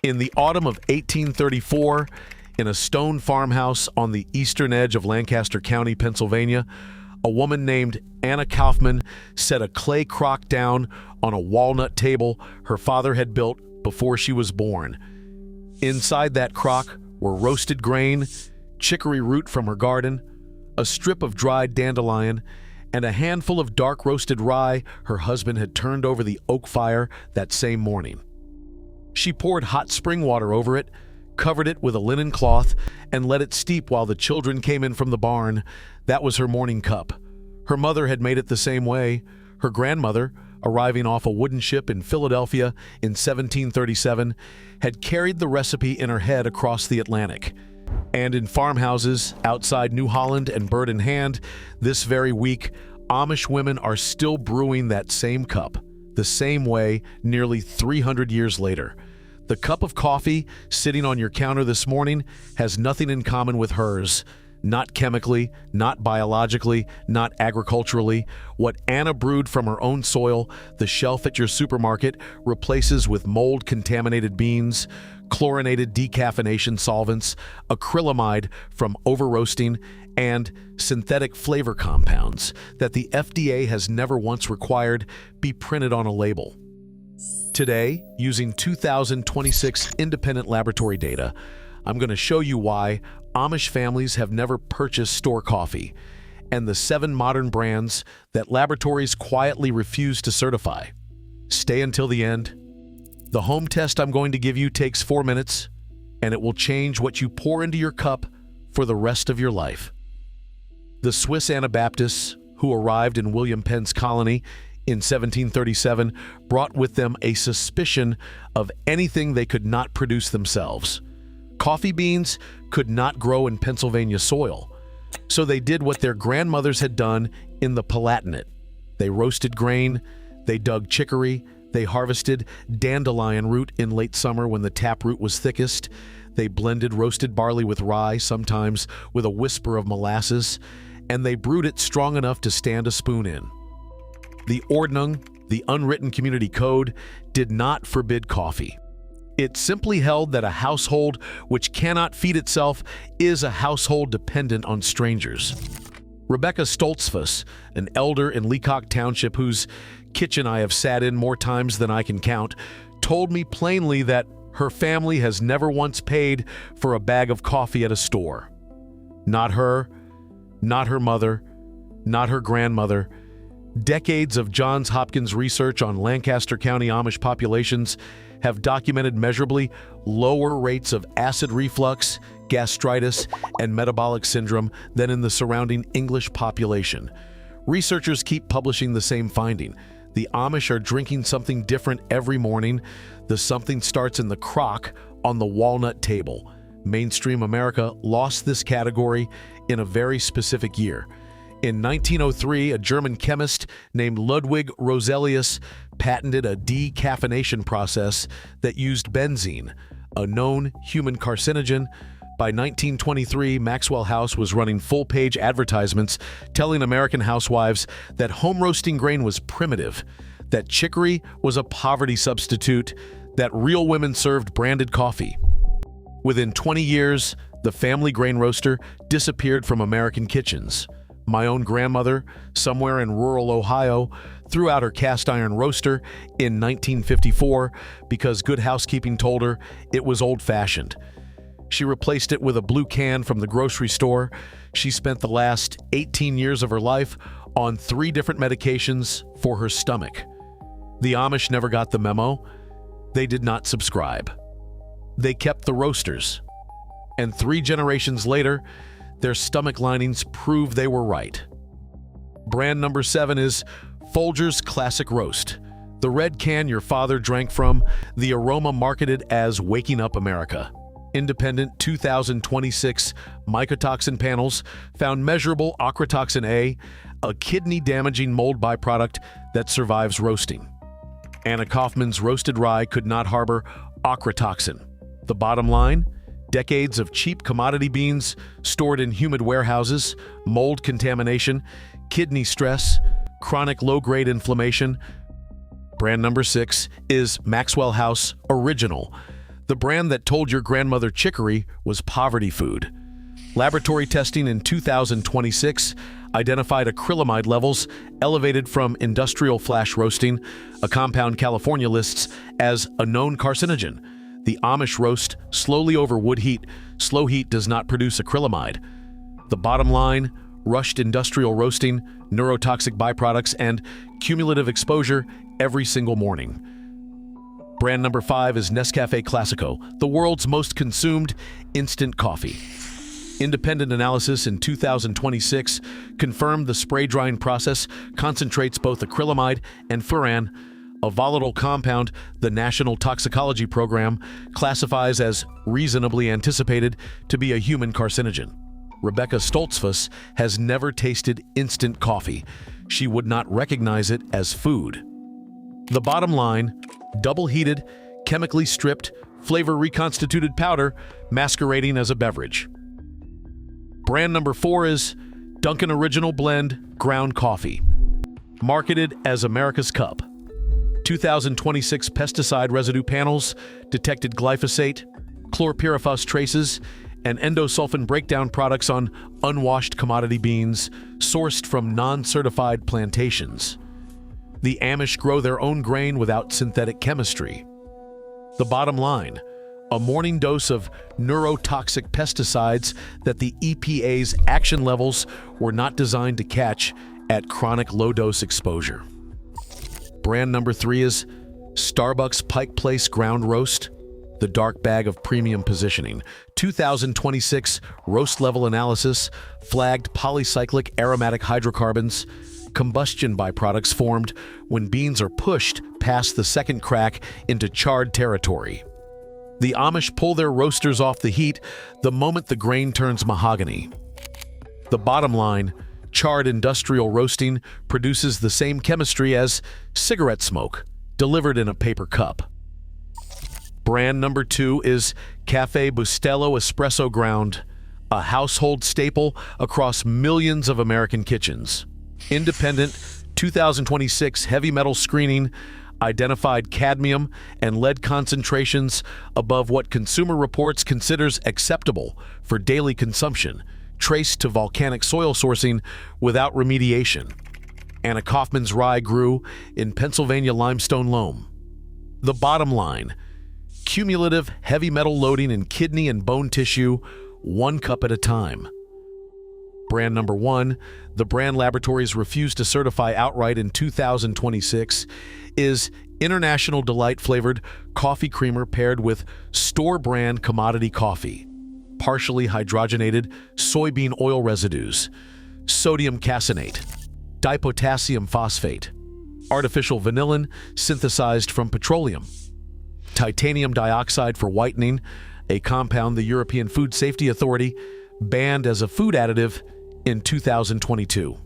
In the autumn of 1834, in a stone farmhouse on the eastern edge of Lancaster County, Pennsylvania, a woman named Anna Kaufman set a clay crock down on a walnut table her father had built before she was born. Inside that crock were roasted grain, chicory root from her garden, a strip of dried dandelion, and a handful of dark roasted rye her husband had turned over the oak fire that same morning. She poured hot spring water over it, covered it with a linen cloth, and let it steep while the children came in from the barn. That was her morning cup. Her mother had made it the same way. Her grandmother, arriving off a wooden ship in Philadelphia in 1737, had carried the recipe in her head across the Atlantic. And in farmhouses outside New Holland and Bird in Hand, this very week, Amish women are still brewing that same cup, the same way nearly 300 years later. The cup of coffee sitting on your counter this morning has nothing in common with hers. Not chemically, not biologically, not agriculturally. What Anna brewed from her own soil, the shelf at your supermarket replaces with mold-contaminated beans, chlorinated decaffeination solvents, acrylamide from over-roasting, and synthetic flavor compounds that the FDA has never once required be printed on a label. Today, using 2026 independent laboratory data, I'm going to show you why Amish families have never purchased store coffee and the 7 modern brands that laboratories quietly refuse to certify. Stay until the end. The home test I'm going to give you takes 4 minutes, and it will change what you pour into your cup for the rest of your life. The Swiss Anabaptists, who arrived in William Penn's colony in 1737, brought with them a suspicion of anything they could not produce themselves. Coffee beans could not grow in Pennsylvania soil, so they did what their grandmothers had done in the Palatinate. They roasted grain, they dug chicory, they harvested dandelion root in late summer when the taproot was thickest, they blended roasted barley with rye, sometimes with a whisper of molasses, and they brewed it strong enough to stand a spoon in. The Ordnung, the unwritten community code, did not forbid coffee. It simply held that a household which cannot feed itself is a household dependent on strangers. Rebecca Stoltzfus, an elder in Leacock Township whose kitchen I have sat in more times than I can count, told me plainly that her family has never once paid for a bag of coffee at a store. Not her, not her mother, not her grandmother. Decades of Johns Hopkins research on Lancaster County Amish populations have documented measurably lower rates of acid reflux, gastritis, and metabolic syndrome than in the surrounding English population. Researchers keep publishing the same finding. The Amish are drinking something different every morning. The something starts in the crock on the walnut table. Mainstream America lost this category in a very specific year. In 1903, a German chemist named Ludwig Roselius patented a decaffeination process that used benzene, a known human carcinogen. By 1923, Maxwell House was running full-page advertisements telling American housewives that home roasting grain was primitive, that chicory was a poverty substitute, that real women served branded coffee. Within 20 years, the family grain roaster disappeared from American kitchens. My own grandmother, somewhere in rural Ohio, threw out her cast iron roaster in 1954 because Good Housekeeping told her it was old-fashioned. She replaced it with a blue can from the grocery store. She spent the last 18 years of her life on 3 different medications for her stomach. The Amish never got the memo. They did not subscribe. They kept the roasters. And 3 generations later, their stomach linings prove they were right. Brand number 7 is Folgers Classic Roast, the red can your father drank from, the aroma marketed as Waking Up America. Independent 2026 mycotoxin panels found measurable ochratoxin a kidney-damaging mold byproduct that survives roasting. Anna Kaufman's roasted rye could not harbor ochratoxin. The bottom line? Decades of cheap commodity beans stored in humid warehouses, mold contamination, kidney stress, chronic low-grade inflammation. Brand number 6 is Maxwell House Original, The brand that told your grandmother chicory was poverty food. Laboratory testing in 2026 identified acrylamide levels elevated from industrial flash roasting, a compound California lists as a known carcinogen. The Amish roast slowly over wood heat. Slow heat does not produce acrylamide. The bottom line: rushed industrial roasting, neurotoxic byproducts, and cumulative exposure every single morning. Brand number 5 is Nescafé Classico, the world's most consumed instant coffee. Independent analysis in 2026 confirmed the spray drying process concentrates both acrylamide and furan, a volatile compound the National Toxicology Program classifies as reasonably anticipated to be a human carcinogen. Rebecca Stoltzfus has never tasted instant coffee. She would not recognize it as food. The bottom line: double-heated, chemically stripped, flavor reconstituted powder masquerading as a beverage. Brand number 4 is Dunkin' Original Blend Ground Coffee. Marketed as America's Cup. 2026 pesticide residue panels detected glyphosate, chlorpyrifos traces, and endosulfan breakdown products on unwashed commodity beans sourced from non-certified plantations. The Amish grow their own grain without synthetic chemistry. The bottom line: a morning dose of neurotoxic pesticides that the EPA's action levels were not designed to catch at chronic low-dose exposure. Brand number 3 is Starbucks Pike Place Ground Roast, the dark bag of premium positioning. 2026 roast level analysis flagged polycyclic aromatic hydrocarbons, combustion byproducts formed when beans are pushed past the second crack into charred territory. The Amish pull their roasters off the heat the moment the grain turns mahogany. The bottom line: charred industrial roasting produces the same chemistry as cigarette smoke, delivered in a paper cup. Brand number 2 is Cafe Bustelo Espresso Ground, a household staple across millions of American kitchens. Independent 2026 heavy metal screening identified cadmium and lead concentrations above what Consumer Reports considers acceptable for daily consumption, traced to volcanic soil sourcing without remediation. Anna Kaufman's rye grew in Pennsylvania limestone loam. The bottom line: cumulative heavy metal loading in kidney and bone tissue, 1 cup at a time. Brand number 1, the brand laboratories refused to certify outright in 2026, is International Delight flavored coffee creamer paired with store brand commodity coffee, partially hydrogenated soybean oil residues, sodium caseinate, dipotassium phosphate, artificial vanillin synthesized from petroleum, titanium dioxide for whitening, a compound the European Food Safety Authority banned as a food additive in 2022.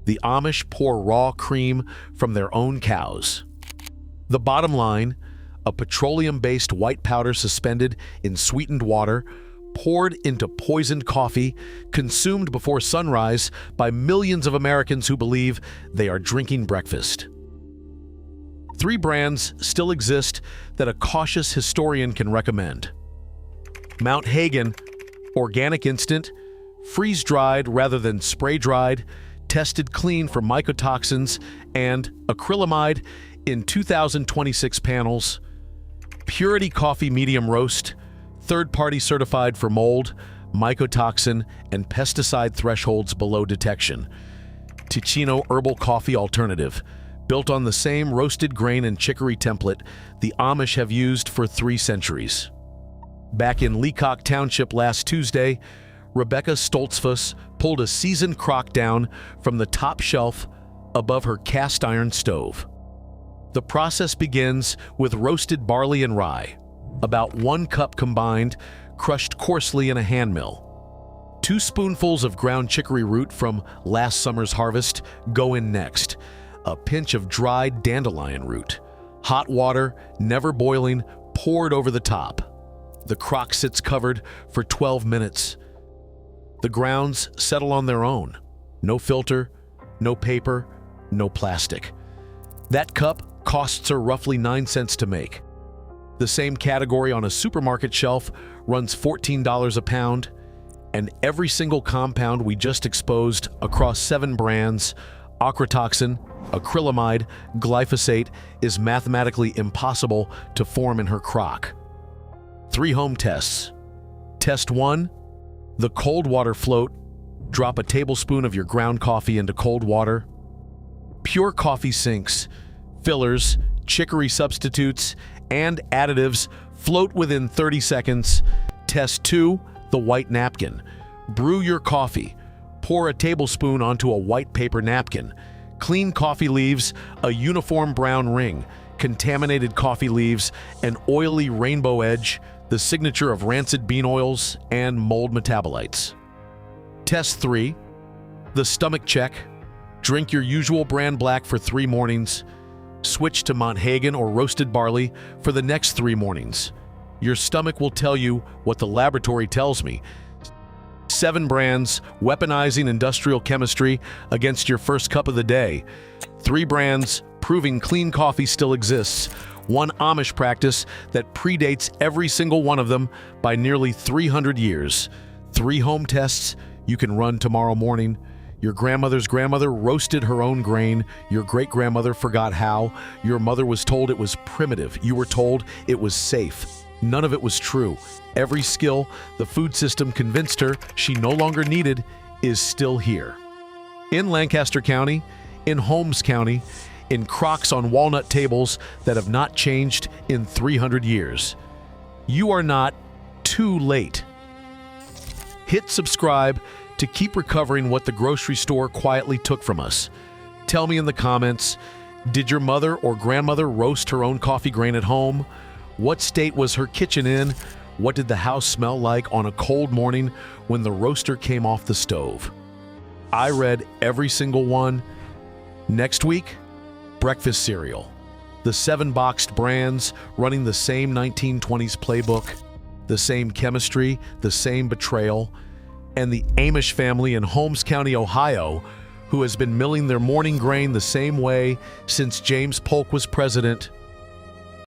The Amish pour raw cream from their own cows. The bottom line: a petroleum-based white powder suspended in sweetened water, poured into poisoned coffee, consumed before sunrise by millions of Americans who believe they are drinking breakfast. 3 brands still exist that a cautious historian can recommend. Mount Hagen Organic Instant, freeze-dried rather than spray-dried, tested clean for mycotoxins, and Acrylamide in 2026 panels. Purity Coffee Medium Roast, third-party certified for mold, mycotoxin, and pesticide thresholds below detection. Ticino Herbal Coffee Alternative, built on the same roasted grain and chicory template the Amish have used for 3 centuries. Back in Leacock Township last Tuesday, Rebecca Stoltzfus pulled a seasoned crock down from the top shelf above her cast iron stove. The process begins with roasted barley and rye, about 1 cup combined, crushed coarsely in a hand mill. 2 spoonfuls of ground chicory root from last summer's harvest go in next, a pinch of dried dandelion root. Hot water, never boiling, poured over the top. The crock sits covered for 12 minutes. The grounds settle on their own. No filter, no paper, no plastic. That cup costs her roughly 9 cents to make. The same category on a supermarket shelf runs $14 a pound, and every single compound we just exposed across 7 brands, ochratoxin, acrylamide, glyphosate, is mathematically impossible to form in her crock. 3 home tests. Test 1, the cold water float. Drop a tablespoon of your ground coffee into cold water. Pure coffee sinks, fillers, chicory substitutes, and additives float within 30 seconds. Test 2, the white napkin. Brew your coffee. Pour a tablespoon onto a white paper napkin. Clean coffee leaves, a uniform brown ring, contaminated coffee leaves, an oily rainbow edge, the signature of rancid bean oils, and mold metabolites. Test 3, the stomach check. Drink your usual brand black for 3 mornings. Switch to Monthagen or roasted barley for the next 3 mornings. Your stomach will tell you what the laboratory tells me. 7 brands weaponizing industrial chemistry against your first cup of the day. 3 brands proving clean coffee still exists. 1 Amish practice that predates every single one of them by nearly 300 years. 3 home tests you can run tomorrow morning. Your grandmother's grandmother roasted her own grain. Your great-grandmother forgot how. Your mother was told it was primitive. You were told it was safe. None of it was true. Every skill the food system convinced her she no longer needed is still here. In Lancaster County, in Holmes County, in crocks on walnut tables that have not changed in 300 years. You are not too late. Hit subscribe to keep recovering what the grocery store quietly took from us. Tell me in the comments, did your mother or grandmother roast her own coffee grain at home? What state was her kitchen in? What did the house smell like on a cold morning when the roaster came off the stove? I read every single one. Next week, breakfast cereal. The 7 boxed brands running the same 1920s playbook, the same chemistry, the same betrayal, and the Amish family in Holmes County, Ohio, who has been milling their morning grain the same way since James Polk was president,